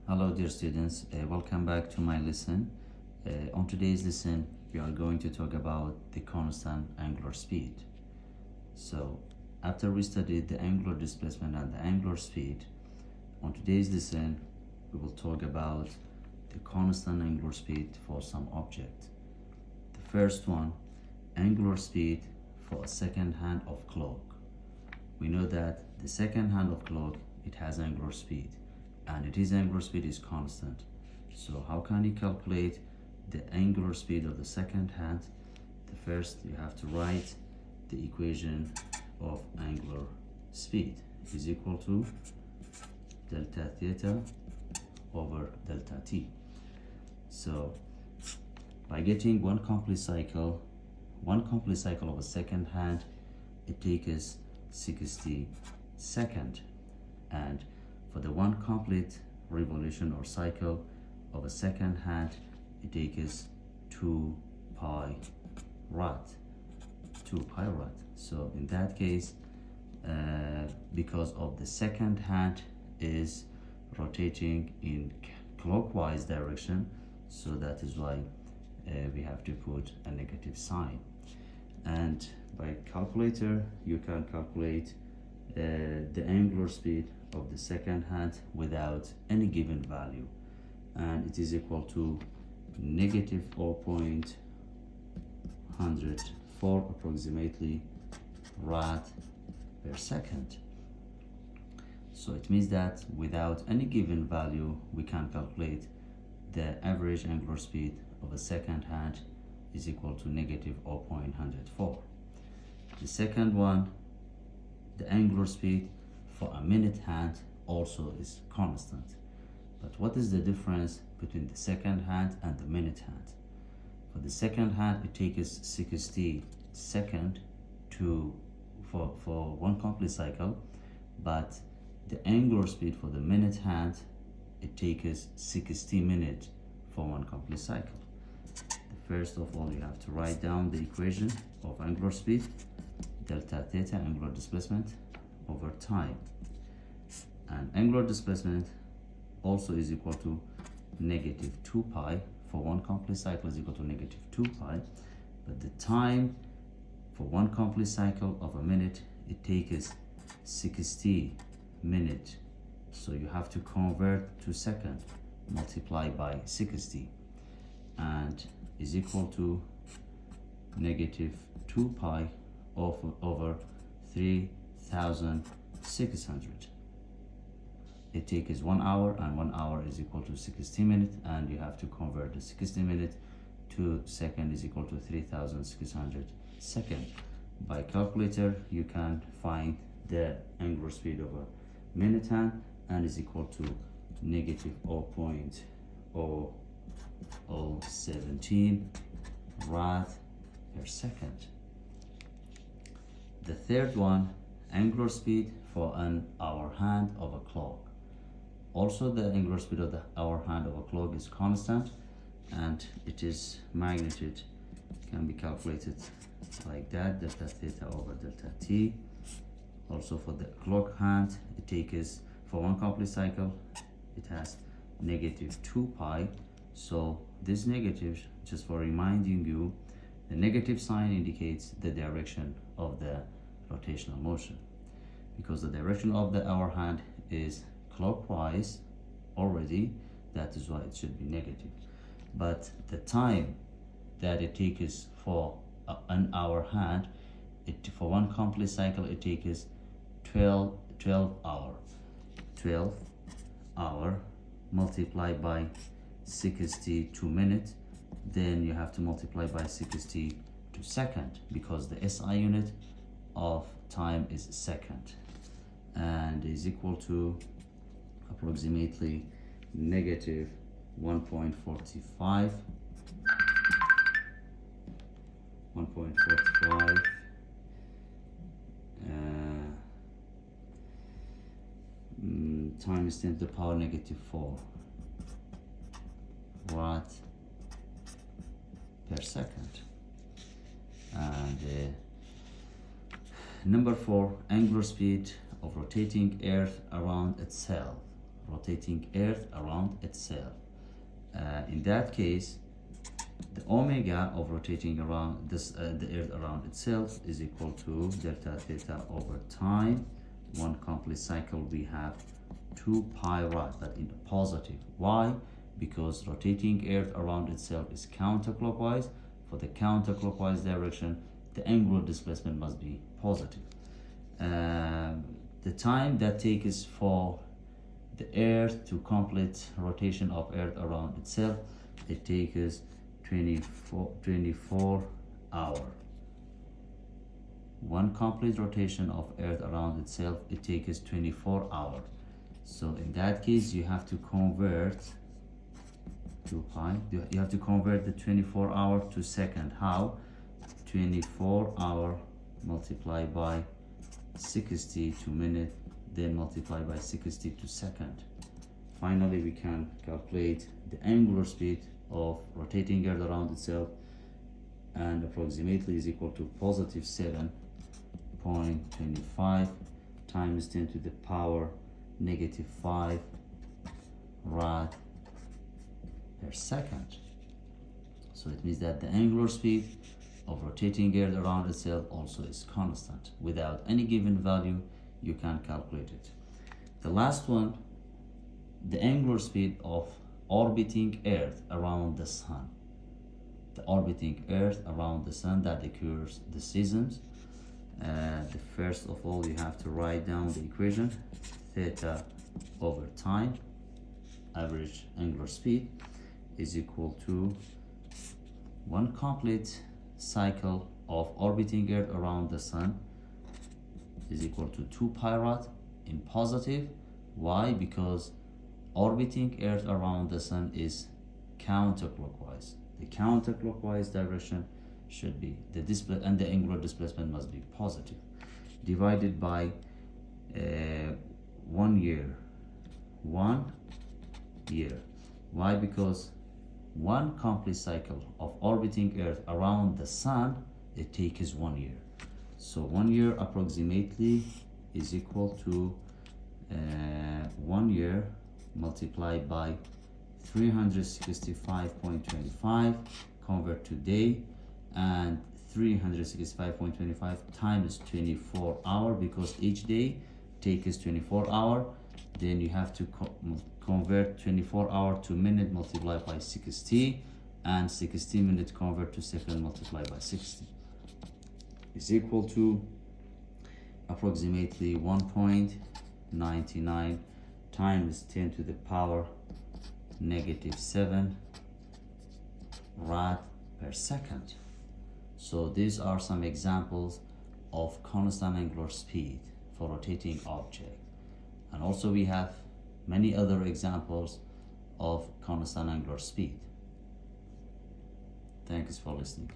Hello dear students, welcome back to my lesson. On today's lesson, we are going to talk about the constant angular speed. So, after we studied the angular displacement and the angular speed, on today's lesson, we will talk about the constant angular speed for some object. The first one, angular speed for a second hand of clock. We know that the second hand of clock, it has angular speed, and its angular speed is constant. So how can you calculate the angular speed of the second hand? The first, you have to write the equation of angular speed is equal to delta theta over delta t. So by getting one complete cycle of a second hand, it takes 60 seconds, and for the one complete revolution or cycle of a second hand, it takes 2 pi rad. So in that case, because of the second hand is rotating in clockwise direction, so that is why we have to put a negative sign. And by calculator, you can calculate the angular speed of the second hand without any given value, and it is equal to negative 0.104 approximately rad per second. So it means that without any given value, we can calculate the average angular speed of a second hand is equal to negative 0.104. The second one, the angular speed for a minute hand also is constant. But what is the difference between the second hand and the minute hand? For the second hand, it takes 60 seconds for one complete cycle, but the angular speed for the minute hand, it takes 60 minutes for one complete cycle. First of all, you have to write down the equation of angular speed, delta theta, angular displacement, over time. And angular displacement also is equal to negative 2 pi. For one complete cycle is equal to negative 2 pi. But the time for one complete cycle of a minute, it takes 60 minutes. So you have to convert to second, multiply by 60, and is equal to negative 2 pi over 3,600. It takes 1 hour, and 1 hour is equal to 60 minutes, and you have to convert the 60 minutes to second is equal to 3,600 seconds. By calculator, you can find the angular speed of a minute hand, and is equal to negative 0.0017 rad per second. The third one, angular speed for an hour hand of a clock. Also, the angular speed of the hour hand of a clock is constant, and its magnitude can be calculated like that, delta theta over delta t. Also for the clock hand, it takes, for one complete cycle, it has negative 2 pi. So this negative, just for reminding you, the negative sign indicates the direction of the rotational motion. Because the direction of the hour hand is clockwise already, that is why it should be negative. But the time that it takes for an hour hand, for one complete cycle, it takes 12 hour multiplied by 62 minutes. Then you have to multiply by 62 seconds, because the SI unit of time is second, and is equal to approximately negative 1.45 times 10 to the power negative 4 watt per second. And number 4, angular speed of rotating Earth around itself. rotating Earth around itself. In that case, the omega of rotating around the Earth around itself is equal to delta theta over time. One complete cycle we have 2 pi rad, but in the positive. Why? Because rotating Earth around itself is counterclockwise. For the counterclockwise direction, the angular displacement must be positive. The time that takes for the Earth to complete rotation of Earth around itself, it takes 24 hours. One complete rotation of Earth around itself, it takes 24 hours. So in that case, you have to convert 2 pi. You have to convert the 24 hour to second. How? 24 hour multiplied by 60 to minute, then multiply by 60 to second. Finally, we can calculate the angular speed of rotating Earth around itself, and approximately is equal to positive 7.25 times 10 to the power negative 5 rad per second. So it means that the angular speed of rotating Earth around itself also is constant. Without any given value, you can calculate it. The last one, the angular speed of orbiting Earth around the Sun. The orbiting Earth around the Sun that occurs the seasons. The first of all, you have to write down the equation: theta over time, average angular speed, is equal to one complete cycle of orbiting Earth around the Sun is equal to 2 pi rad in positive. Why? Because orbiting Earth around the Sun is counterclockwise. The counterclockwise direction should be the displacement, and the angular displacement must be positive, divided by 1 year. 1 year. Why? Because one complete cycle of orbiting Earth around the Sun, it takes 1 year. So 1 year approximately is equal to 1 year multiplied by 365.25, convert to day, and 365.25 times 24 hours, because each day takes 24 hours. Then you have to convert 24 hours to minute, multiply by 60, and 60 minutes convert to second, multiply by 60, is equal to approximately 1.99 times 10 to the power negative 7 rad per second. So these are some examples of constant angular speed for rotating object, and also we have many other examples of constant angular speed. Thanks for listening.